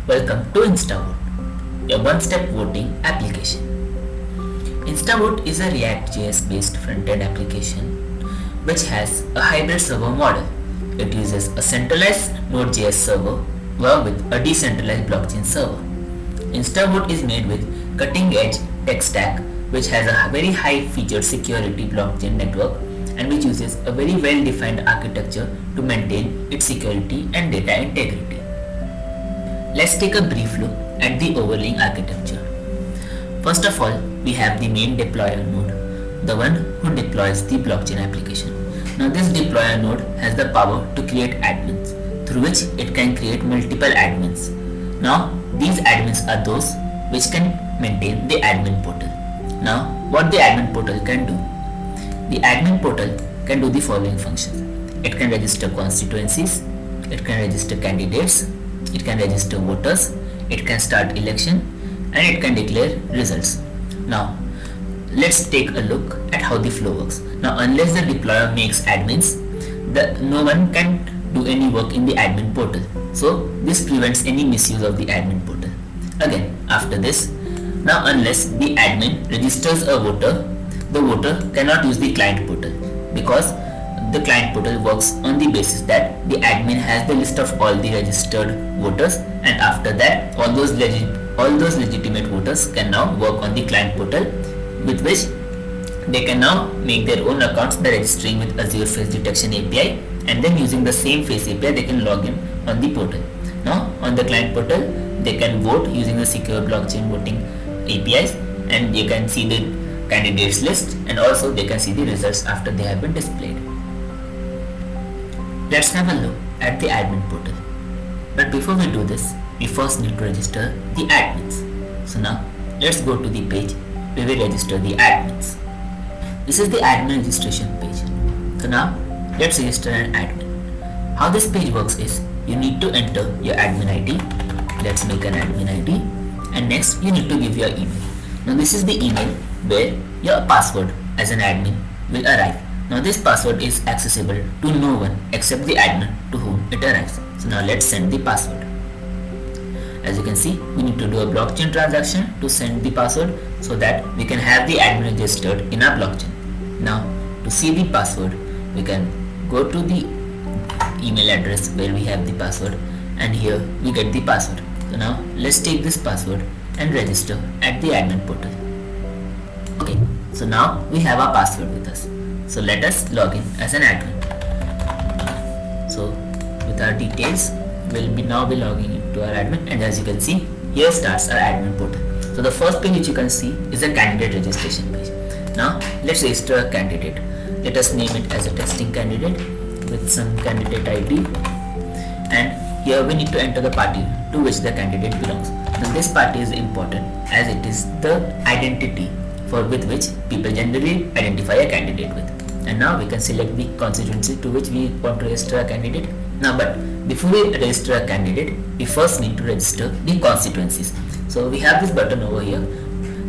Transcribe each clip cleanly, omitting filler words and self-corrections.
Welcome to InstaVote, a one-step voting application. InstaVote is a React.js based front-end application which has a hybrid server model. It uses a centralized Node.js server along with a decentralized blockchain server. InstaVote is made with cutting-edge tech stack which has a very high-featured security blockchain network and which uses a very well-defined architecture to maintain its security and data integrity. Let's take a brief look at the overlaying architecture. First of all, we have the main deployer node, the one who deploys the blockchain application. Now this deployer node has the power to create admins, through which it can create multiple admins. Now these admins are those which can maintain the admin portal. Now what the admin portal can do? The admin portal can do the following functions. It can register constituencies, it can register candidates, it can register voters, it can start election, and it can declare results. Now let's take a look at how the flow works. Now unless the deployer makes admins, no one can do any work in the admin portal. So this prevents any misuse of the admin portal. Again, after this, now unless the admin registers a voter, the voter cannot use the client portal because the client portal works on the basis that the admin has the list of all the registered voters, and after that all those legitimate voters can now work on the client portal, with which they can now make their own accounts by registering with Azure Face Detection API, and then using the same Face API they can log in on the portal. Now on the client portal they can vote using the secure blockchain voting APIs, and you can see the candidates list, and also they can see the results after they have been displayed. Let's have a look at the admin portal. But before we do this, we first need to register the admins. So now let's go to the page where we register the admins. This is the admin registration page. So now let's register an admin. How this page works is you need to enter your admin ID. Let's make an admin ID, and next you need to give your email. Now this is the email where your password as an admin will arrive. Now this password is accessible to no one except the admin to whom it arrives. So now let's send the password. As you can see, we need to do a blockchain transaction to send the password so that we can have the admin registered in our blockchain. Now to see the password, we can go to the email address where we have the password, and here we get the password. So now let's take this password and register at the admin portal. Okay, so now we have our password with us. So let us log in as an admin. So with our details, we'll now be logging into our admin, and as you can see, here starts our admin portal. So the first page which you can see is a candidate registration page. Now let's register a candidate. Let us name it as a testing candidate with some candidate ID, and here we need to enter the party to which the candidate belongs. Now this party is important as it is the identity with which people generally identify a candidate with. And now we can select the constituency to which we want to register a candidate. Now but before we register a candidate, we first need to register the constituencies. So we have this button over here.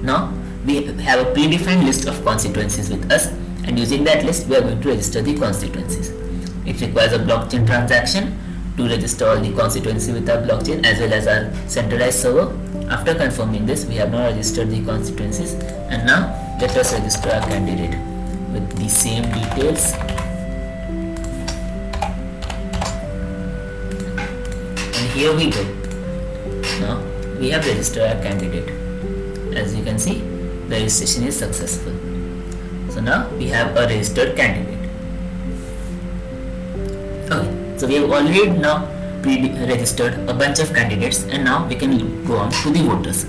Now we have a predefined list of constituencies with us, and using that list we are going to register the constituencies. It requires a blockchain transaction to register all the constituencies with our blockchain as well as our centralized server. After confirming this, we have now registered the constituencies, and now let us register our candidate with the same details. And here we go. Now we have registered our candidate. As you can see, the registration is successful. So now we have a registered candidate. Okay, so we have already now registered a bunch of candidates, and now we can go on to the voters.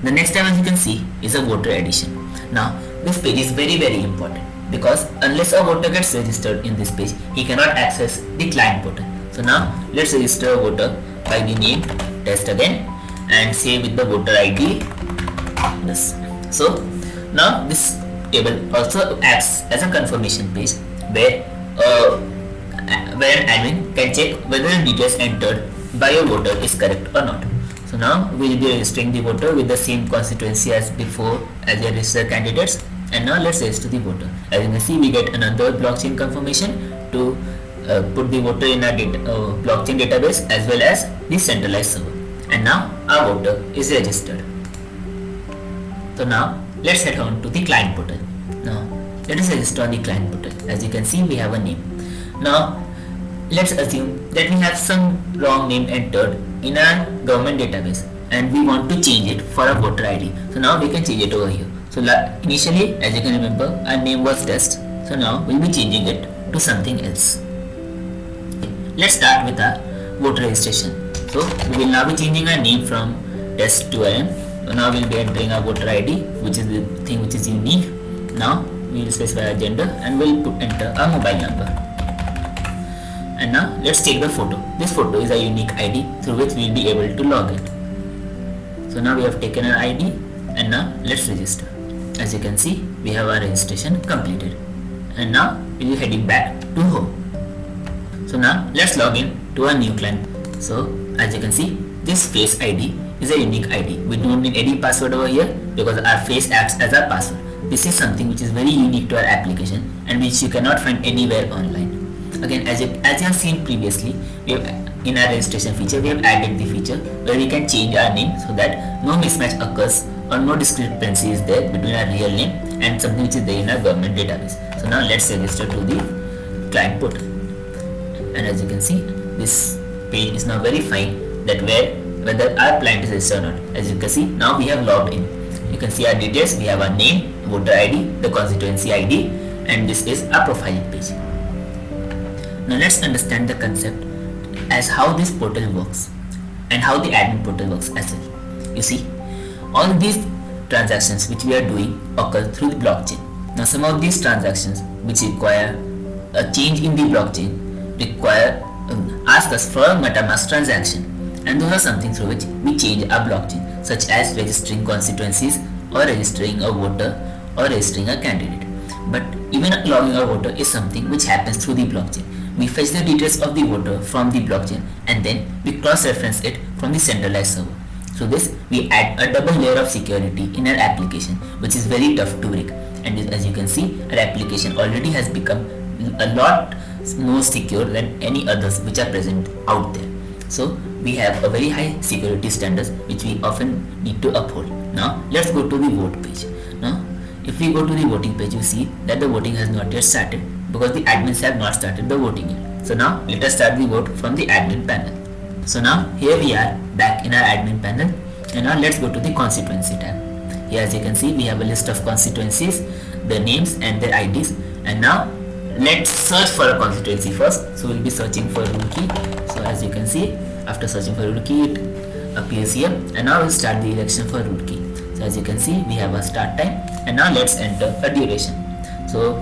The next tab, as you can see, is a voter addition. Now this page is very important because unless a voter gets registered in this page, he cannot access the client portal. So now let's register a voter by the name test again and say with the voter ID this. So now this table also acts as a confirmation page where an admin can check whether the details entered by your voter is correct or not. So now we will be registering the voter with the same constituency as before as the registered candidates, and now let's register the voter. As you can see, we get another blockchain confirmation to put the voter in a blockchain database as well as the centralized server. and now our voter is registered. So now let's head on to the client portal. Now let us register on the client portal. As you can see, we have a name. Now let's assume that we have some wrong name entered in our government database and we want to change it for a voter ID. So now we can change it over here. So initially, as you can remember, our name was test. So now we'll be changing it to something else. Let's start with our voter registration. So we will now be changing our name from test to IM. So now we'll be entering our voter ID, which is the thing which is unique. Now we will specify our gender and we'll enter our mobile number. And now let's take the photo. This photo is a unique ID through which we will be able to log in. So now we have taken our ID and now let's register. As you can see, we have our registration completed. And now we will be heading back to home. So now let's log in to a new client. So as you can see, this face ID is a unique ID. We don't need any password over here because our face acts as our password. This is something which is very unique to our application and which you cannot find anywhere online. Again, as you have seen previously, in our registration feature, we have added the feature where we can change our name so that no mismatch occurs or no discrepancy is there between our real name and something which is there in our government database. So now let's register to the client portal. And as you can see, this page is now verifying that whether our client is registered or not. As you can see, now we have logged in. You can see our details. We have our name, voter ID, the constituency ID, and this is our profile page. Now let's understand the concept as how this portal works and how the admin portal works as well. You see, all these transactions which we are doing occur through the blockchain. Now some of these transactions which require a change in the blockchain ask us for a MetaMask transaction, and those are something through which we change our blockchain, such as registering constituencies or registering a voter or registering a candidate. But even logging a voter is something which happens through the blockchain. We fetch the details of the voter from the blockchain and then we cross-reference it from the centralized server. So this, we add a double layer of security in our application, which is very tough to break. And as you can see, our application already has become a lot more secure than any others which are present out there. So we have a very high security standards which we often need to uphold. Now let's go to the vote page. Now if we go to the voting page, you see that the voting has not yet started because the admins have not started the voting yet. So now let us start the vote from the admin panel. So now here we are back in our admin panel, and now let's go to the constituency tab. Here as you can see, we have a list of constituencies, their names and their IDs. And now let's search for a constituency first. So we'll be searching for Roorkee. So as you can see, after searching for Roorkee, it appears here, and now we'll start the election for Roorkee. So as you can see, we have a start time, and now let's enter a duration. So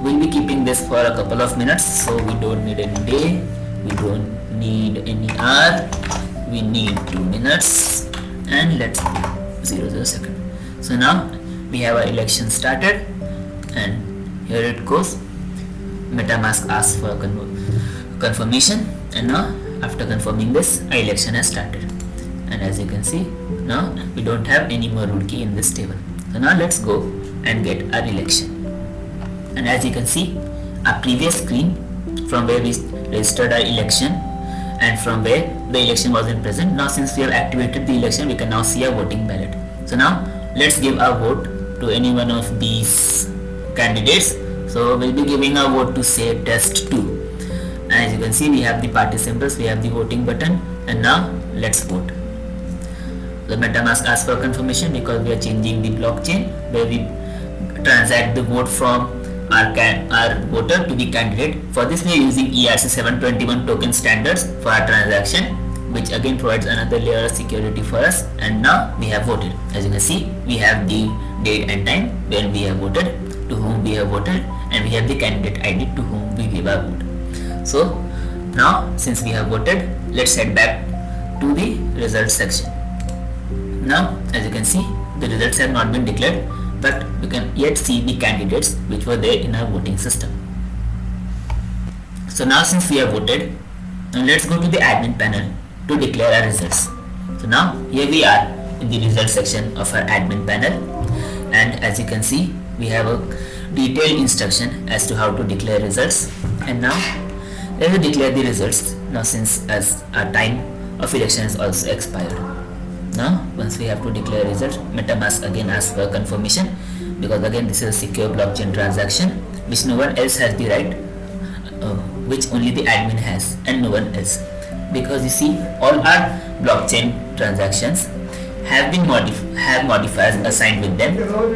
we'll be keeping this for a couple of minutes. So we don't need any day, we don't need any hour, we need 2 minutes, and let's do 0 second. So now we have our election started, and here it goes. MetaMask asks for confirmation, and now after confirming this, our election has started. And as you can see, now we don't have any more Roorkee in this table. So now let's go and get our election. And as you can see, our previous screen from where we registered our election and from where the election wasn't present. Now since we have activated the election, we can now see our voting ballot. So now let's give our vote to any one of these candidates. So we'll be giving our vote to say test 2. And as you can see, we have the party symbols, we have the voting button, and now let's vote. The MetaMask asks for confirmation because we are changing the blockchain where we transact the vote from our voter to the candidate. For this we are using ERC721 token standards for our transaction, which again provides another layer of security for us. And now we have voted. As you can see, we have the date and time when we have voted, to whom we have voted, and we have the candidate ID to whom we give our vote. So now since we have voted, let's head back to the results section. Now as you can see, the results have not been declared, but we can yet see the candidates which were there in our voting system. So now since we have voted, now let's go to the admin panel to declare our results. So now here we are in the results section of our admin panel, and as you can see, we have a detailed instruction as to how to declare results. And now let us declare the results. Now since as our time of election is also expired. Now once we have to declare results, MetaMask again asks for confirmation, because again this is a secure blockchain transaction which no one else has the right, which only the admin has and no one else. Because you see, all our blockchain transactions have modifiers assigned with them,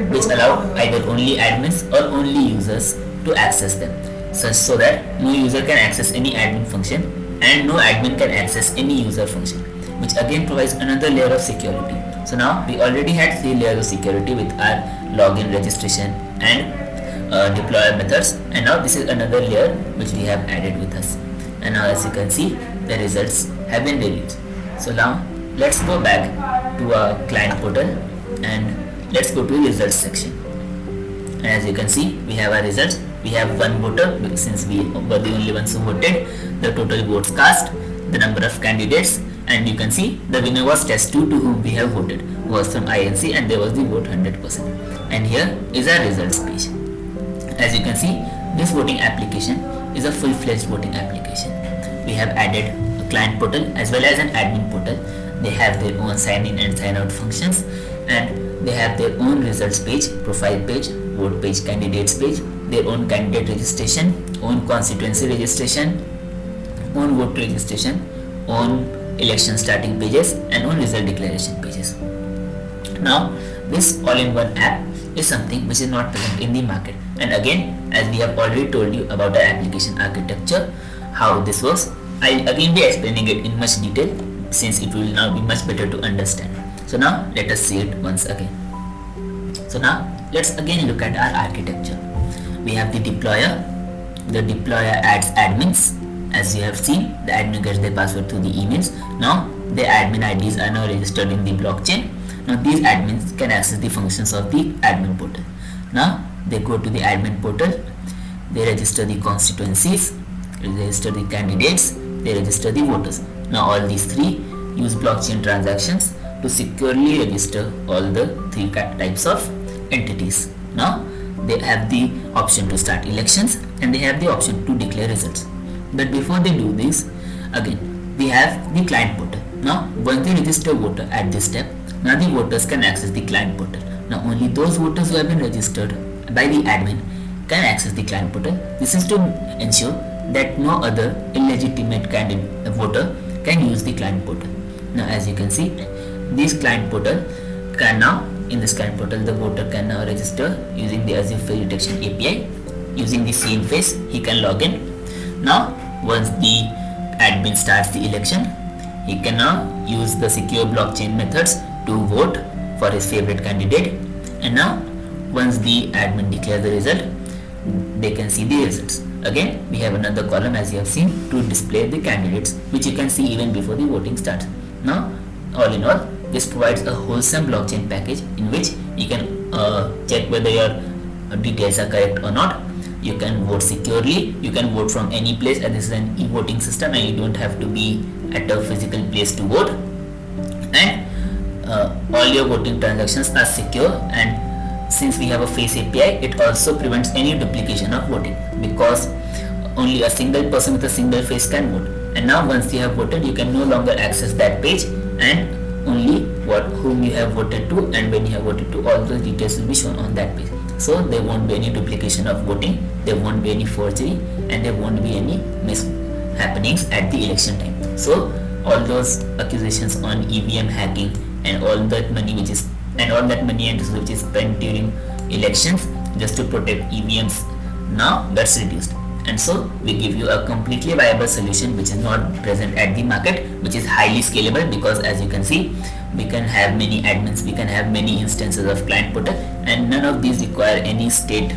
which allow either only admins or only users to access them, so that no user can access any admin function and no admin can access any user function, which again provides another layer of security. So now we already had 3 layers of security with our login, registration and deployer methods, and now this is another layer which we have added with us. And now as you can see, the results have been released. So now let's go back to our client portal and let's go to results section. And as you can see, we have our results. We have one voter, since we were the only ones who voted, the total votes cast, the number of candidates, and you can see the winner was test 2 to whom we have voted, who was from INC, and there was the vote 100%. And here is our results page. As you can see, this voting application is a full-fledged voting application. We have added a client portal as well as an admin portal. They have their own sign in and sign out functions, and they have their own results page, profile page, vote page, candidates page, their own candidate registration, own constituency registration, own vote registration, own election starting pages, and own result declaration pages. Now this all-in-one app is something which is not present in the market, and again, as we have already told you about our application architecture, how this works, I'll again be explaining it in much detail, since it will now be much better to understand. So now let us see it once again. So now let's again look at our architecture. We have the deployer. The deployer adds admins. As you have seen, the admin gets their password through the emails. Now the admin IDs are now registered in the blockchain. Now these admins can access the functions of the admin portal. Now they go to the admin portal, they register the constituencies, they register the candidates, they register the voters. Now all these 3 use blockchain transactions to securely register all the 3 types of entities. Now they have the option to start elections and they have the option to declare results. But before they do this, again we have the client portal. Now once they register voter at this step, now the voters can access the client portal. Now only those voters who have been registered by the admin can access the client portal. This is to ensure that no other illegitimate voter can use the client portal. Now as you can see, this client portal can now, in this client portal, the voter can now register using the Azure Face Detection API. Using the same face, he can log in. Now once the admin starts the election, he can now use the secure blockchain methods to vote for his favorite candidate. And now once the admin declares the result, they can see the results. Again, we have another column, as you have seen, to display the candidates, which you can see even before the voting starts. Now all in all, this provides a wholesome blockchain package in which you can check whether your details are correct or not. You can vote securely, you can vote from any place, and this is an e-voting system and you don't have to be at a physical place to vote. And all your voting transactions are secure, and since we have a face API, it also prevents any duplication of voting, because only a single person with a single face can vote. And now once you have voted, you can no longer access that page, and only whom you have voted to and when you have voted to, all those details will be shown on that page. So there won't be any duplication of voting, there won't be any forgery, and there won't be any mishappenings at the election time. So all those accusations on EVM hacking and all that money which is spent during elections just to protect EVMs, now that's reduced. And so we give you a completely viable solution which is not present at the market, which is highly scalable, because as you can see, we can have many admins, we can have many instances of client portal, and none of these require any state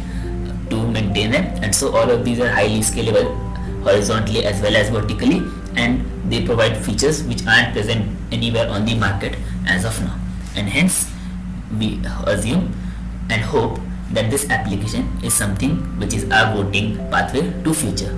to maintain them. And so all of these are highly scalable horizontally as well as vertically, and they provide features which aren't present anywhere on the market as of now. And hence we assume and hope that this application is something which is our voting pathway to future.